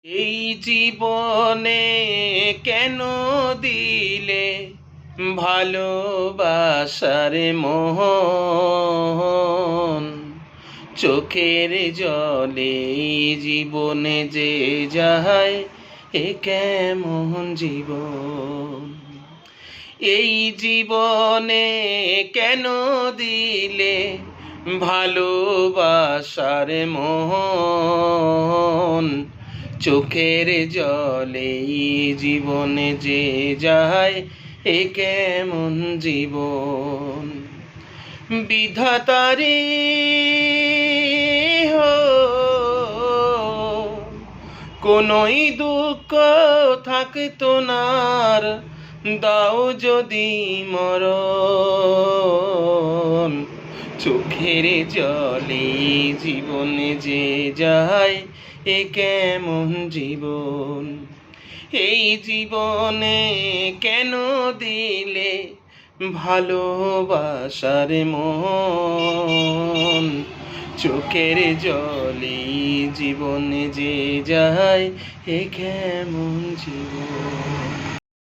এই জীবনে কেন দিলে ভালোবাসার মোহন? চোখের জলে এই জীবনে যে যায়, এ কেমন জীবন? এই জীবনে কেন দিলে ভালোবাসার মোহন? চোখের জলে জীবনে যে যায়, এ কেমন জীবন? বিধাতারি হো, কোনোই দুঃখ থাকতো না আর, দাও যদি মরণ। চোখের জলে জীবনে যে যায়, এ কেমন জীবন? এই জীবনে কেন দিলে ভালোবাসার মন? চোখের জলে জীবনে যে যায়, এ কেমন জীবন?